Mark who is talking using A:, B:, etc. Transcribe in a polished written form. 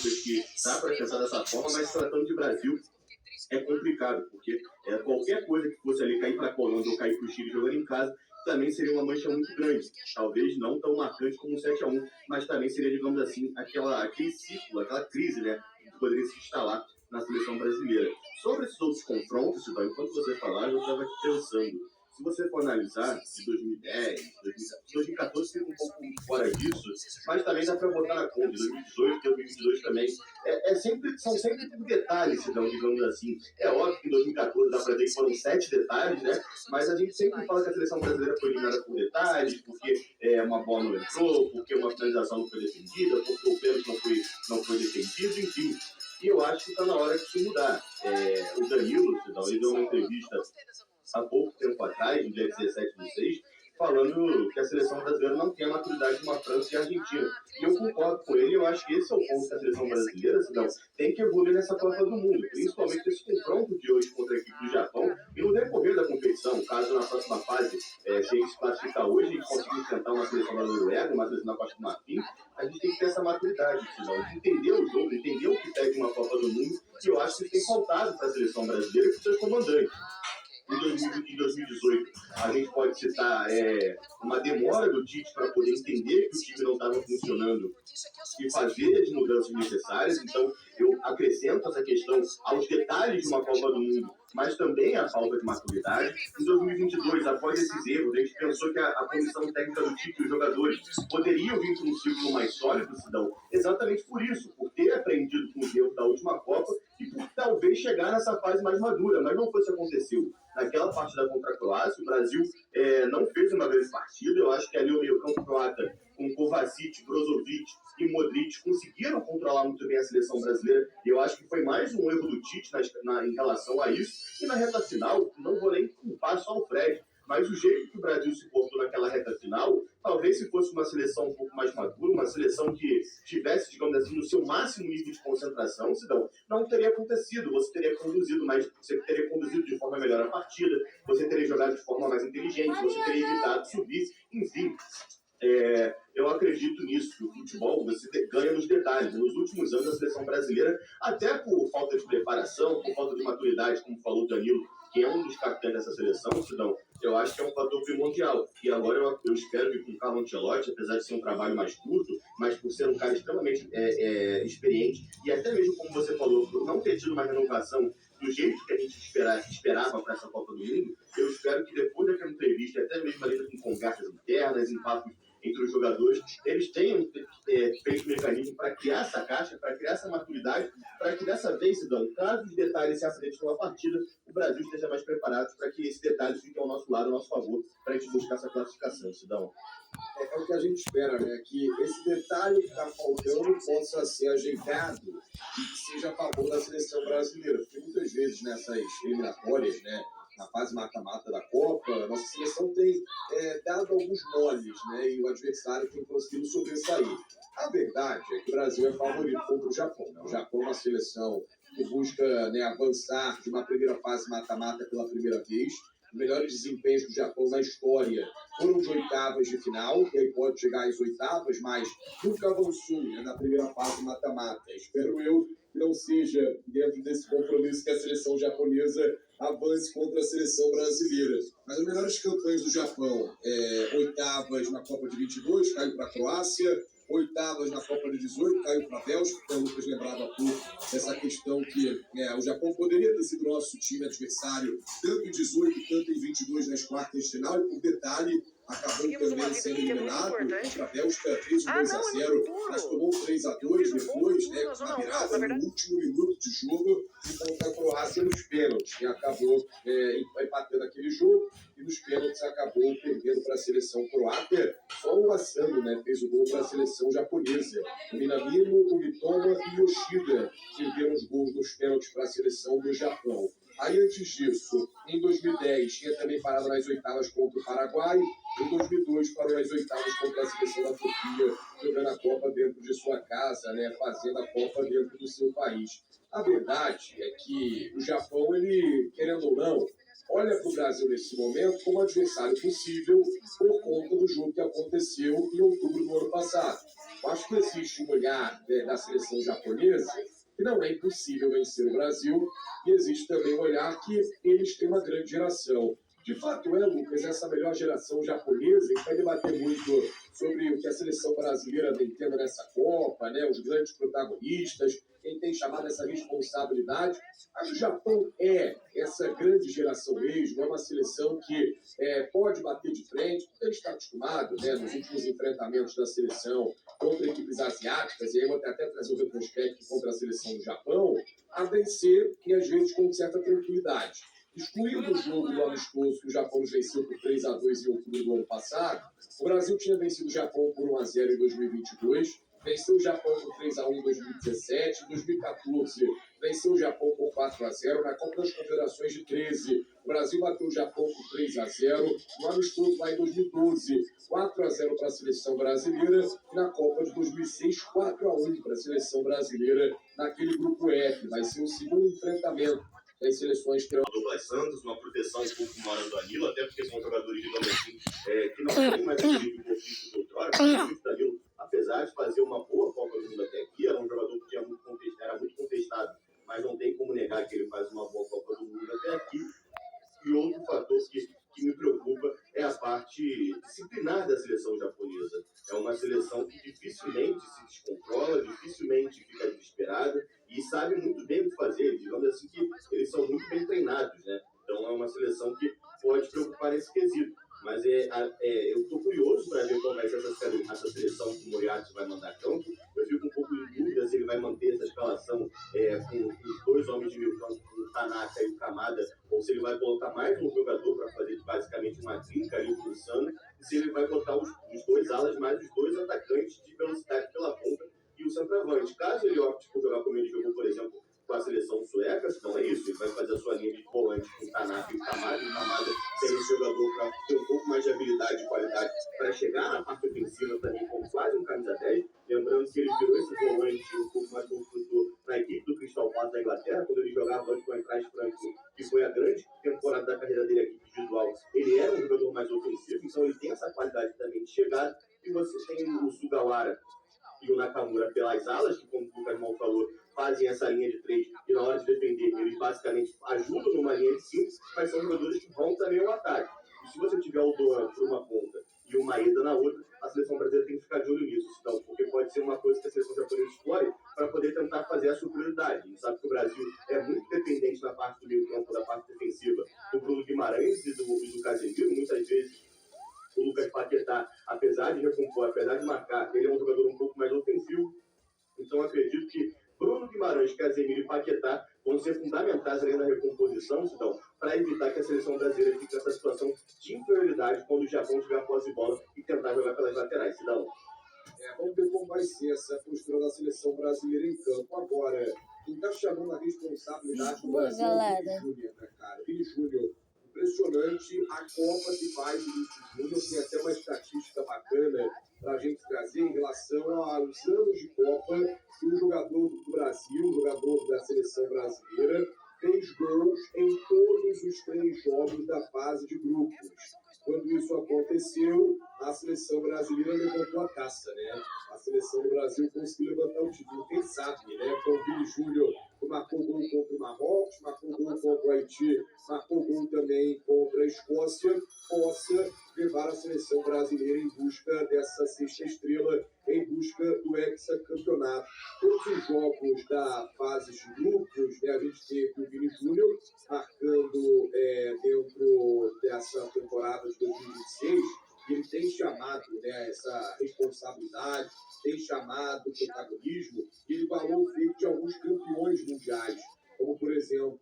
A: que dá para pensar dessa forma, mas tratando de Brasil é complicado, porque qualquer coisa que fosse ali cair para a Colômbia ou cair para o Chile jogando em casa, também seria uma mancha muito grande. Talvez não tão marcante como o 7-1, mas também seria, digamos assim, aquele ciclo, aquela crise, né, que poderia se instalar na seleção brasileira. Sobre esses outros confrontos, Cidão, enquanto você falava, eu estava aqui pensando. Se você for analisar de 2010, 2014 fica um pouco fora disso, mas também dá para botar na conta, de 2018, que 2022 também. São sempre detalhes, Cidão, digamos assim. É óbvio que em 2014 dá para ver que foram 7 detalhes, né? Mas a gente sempre fala que a seleção brasileira foi eliminada por detalhes, porque uma bola não entrou, porque uma finalização não foi defendida, porque o pênalti não foi defendido, enfim. E eu acho que está na hora de isso mudar. O Danilo, Cidão, ele deu uma entrevista há pouco tempo atrás, no dia 17/6, falando que a seleção brasileira não tem a maturidade de uma França e Argentina. E eu concordo com ele, eu acho que esse é o ponto que a seleção brasileira, Cidão, tem que evoluir nessa Copa do Mundo, principalmente esse confronto de hoje contra a equipe do Japão e no decorrer da competição, caso na próxima fase, se a gente se classificar hoje, a gente conseguir enfrentar uma seleção da Noruega, uma seleção da Costa do Marfim, a gente tem que ter essa maturidade, Cidão, de entender o jogo, entender o que pede uma Copa do Mundo, e eu acho que tem faltado para a seleção brasileira e para os seus comandantes. Em 2020 e 2018, a gente pode citar uma demora do Tite para poder entender que o time não estava funcionando e fazer as mudanças necessárias. Então, eu acrescento essa questão aos detalhes de uma Copa do Mundo, mas também a falta de maturidade. Em 2022, após esses erros, a gente pensou que a comissão técnica do Tite e os jogadores poderiam vir para um ciclo mais sólido, Sidão, exatamente por isso, por ter aprendido com os erros da última Copa e por talvez chegar nessa fase mais madura, mas não foi isso que aconteceu. Naquela partida contra a Croácia, o Brasil não fez uma grande partida. Eu acho que ali o meio-campo croata, com Kovacic, Brozovic e Modric, conseguiram controlar muito bem a seleção brasileira. E eu acho que foi mais um erro do Tite em relação a isso. E na reta final, não vou nem culpar só o Fred, mas o jeito que o Brasil se portou naquela reta final, talvez se fosse uma seleção um pouco mais madura, uma seleção que tivesse, digamos assim, no seu máximo nível de concentração, Sidão, não teria acontecido. Você teria conduzido de forma melhor a partida, você teria jogado de forma mais inteligente, você teria evitado subir, enfim. Eu acredito nisso, que o futebol você ganha nos detalhes. Nos últimos anos, a seleção brasileira, até por falta de preparação, por falta de maturidade, como falou o Danilo, que é um dos capitães dessa seleção, Sidão, eu acho que é um fator primordial. E agora eu espero que com o Carlo Ancelotti, apesar de ser um trabalho mais curto, mas por ser um cara extremamente experiente, e até mesmo, como você falou, por não ter tido uma renovação do jeito que a gente esperava para essa Copa do Mundo, eu espero que depois daquela entrevista, até mesmo ali com conversas internas, em papos entre os jogadores, eles tenham feito mecanismo para criar essa caixa, para criar essa maturidade, para que dessa vez, Sidão, caso os detalhes se apresentem na partida, o Brasil esteja mais preparado para que esses detalhes fiquem ao nosso lado, ao nosso favor, para a gente buscar essa classificação, Sidão.
B: É o que a gente espera, né? Que esse detalhe que está faltando possa ser ajeitado e que seja a favor da seleção brasileira. Porque muitas vezes nessas eliminatórias, né, na fase mata-mata da Copa, a nossa seleção tem dado alguns moles, né? E o adversário tem conseguido sobressair. A verdade é que o Brasil é favorito contra o Japão. O Japão é uma seleção que busca, né, avançar de uma primeira fase mata-mata pela primeira vez. Os melhores desempenhos do Japão na história foram de oitavas de final, que aí pode chegar às oitavas, mas nunca avançou, né, na primeira fase mata-mata. Espero eu que não seja dentro desse compromisso que a seleção japonesa avance contra a seleção brasileira. Mas as melhores campanhas do Japão, oitavas na Copa de 22, caiu para a Croácia, oitavas na Copa de 18, caiu para a Bélgica. Então, o Lucas lembrava há pouco dessa questão que o Japão poderia ter sido nosso time adversário, tanto em 18 quanto em 22 nas quartas de final, e por detalhe, acabou também sendo eliminado. A Bélgica fez um 2-0, mas tomou um 3-2 depois, né, com uma virada no último minuto de jogo, e contra a Croácia nos pênaltis, e acabou empatando aquele jogo, e nos pênaltis acabou perdendo para a seleção croata. Só o Asano, né, fez o gol para a seleção japonesa. O Minamino, o Mitoma e o Yoshida perderam os gols nos pênaltis para a seleção do Japão. Aí, antes disso, em 2010, tinha também parado nas oitavas contra o Paraguai. Em 2002, parou nas oitavas contra a seleção da Turquia, jogando a Copa dentro de de sua casa, né, fazendo a Copa dentro do seu país. A verdade é que o Japão, ele, querendo ou não, olha para o Brasil nesse momento como adversário possível por conta do jogo que aconteceu em outubro do ano passado. Eu acho que existe um olhar, né, da seleção japonesa que não é impossível vencer o Brasil, e existe também um olhar que eles têm uma grande geração. De fato é, Lucas, essa melhor geração japonesa, a gente vai debater muito sobre o que a seleção brasileira vem tendo nessa Copa, né, os grandes protagonistas, quem tem chamado essa responsabilidade. Mas o Japão é essa grande geração mesmo, é uma seleção que pode bater de frente, porque ele está acostumado, né, nos últimos enfrentamentos da seleção contra equipes asiáticas, e aí eu vou até trazer o retrospecto contra a seleção do Japão, a vencer, e às vezes com certa tranquilidade. Excluindo o jogo do amistoso que o Japão venceu por 3-2 em outubro do ano passado, o Brasil tinha vencido o Japão por 1-0 em 2022, venceu o Japão por 3-1 em 2017, em 2014 venceu o Japão por 4-0, na Copa das Confederações de 13, o Brasil bateu o Japão por 3-0, no amistoso lá em 2012, 4-0 para a seleção brasileira, e na Copa de 2006, 4-1 para a seleção brasileira naquele grupo F. Vai ser o segundo enfrentamento das seleções terão.
A: Douglas Santos, uma proteção um pouco maior do Danilo, até porque são jogadores, digamos assim, que não tem mais aquele de conflito de outrora. O Danilo, apesar de fazer uma boa Copa do Mundo até aqui, era um jogador que era muito contestado, mas não tem como negar que ele faz uma boa Copa do Mundo até aqui. E outro fator que me preocupa é a parte disciplinar da seleção japonesa. É uma seleção que dificilmente se descontrola, dificilmente fica desesperada e sabe muito bem o que fazer. Digamos assim que eles são muito bem treinados, né? Então é uma seleção que pode preocupar nesse quesito. Mas eu estou curioso para ver qual vai ser essa seleção que o Moriarty vai mandar a campo. Eu fico um pouco em dúvida se ele vai manter essa escalação com os dois homens de meio campo, o Tanaka e o Kamada, ou se ele vai colocar mais um jogador para fazer basicamente uma trinca ali com o Sano, e se ele vai botar os dois alas mais os dois atacantes de velocidade pela ponta e o centroavante. Caso ele opte por jogar como ele jogou, por exemplo, com a seleção sueca, então é isso, ele vai fazer a sua linha de volante com o Tanaka e o Kamada tem esse jogador para ter um pouco mais de habilidade e qualidade para chegar na parte ofensiva também, como quase um camisa 10, lembrando que ele virou esse volante um pouco mais construtor na equipe do Crystal Palace da Inglaterra, quando ele jogava antes com o Eintracht Frankfurt, que foi a grande temporada da carreira dele aqui individual, ele era um jogador mais ofensivo, então ele tem essa qualidade também de chegada, e você tem o Sugawara e o Nakamura pelas alas, que como o Lucas mal falou, fazem essa linha de 3 e na hora de defender, eles basicamente ajudam numa linha de 5, mas são jogadores que vão também ao ataque. E se você tiver o Doan por uma ponta e o Maeda na outra, a seleção brasileira tem que ficar de olho nisso, então, porque pode ser uma coisa que a seleção japonesa explore para poder tentar fazer a superioridade. A gente sabe que o Brasil é muito dependente da parte do meio campo, da parte defensiva, do Bruno Guimarães e do Casemiro, muitas vezes o Lucas Paquetá, apesar de recompor, apesar de marcar, ele é um jogador um pouco mais ofensivo. Então acredito que Bruno Guimarães, Casemiro e Paquetá vão ser fundamentais ali na recomposição, então, para evitar que a seleção brasileira fique nessa situação de inferioridade quando o Japão tiver a posse de bola e tentar jogar pelas laterais. Cidão.
B: Vamos ver como vai ser essa postura da seleção brasileira em campo. Agora, quem está chamando a responsabilidade do Brasil é o Vini Júnior, né, cara? Vini Júnior, impressionante a Copa que faz o Vinícius Júnior. Tem até uma estatística bacana para a gente trazer em relação aos anos de Copa que o jogador do Brasil, o jogador da seleção brasileira, fez gols em todos os 3 jogos da fase de grupos. Quando isso aconteceu, a seleção brasileira levantou a taça, né? A seleção do Brasil conseguiu levantar o título. Quem sabe, né? Com o Vini Júnior, que marcou gol contra o Marrocos, marcou gol contra o Haiti, marcou gol também contra a Escócia, possa levar a seleção brasileira em busca dessa 6ª estrela, em busca do hexacampeonato. Todos os jogos da fase de grupos, né, a gente teve o Vini Júnior marcando dentro dessa temporada de 2026, e ele tem chamado, né, essa responsabilidade, tem chamado o protagonismo, e ele valou o feito de alguns campeões mundiais, como, por exemplo,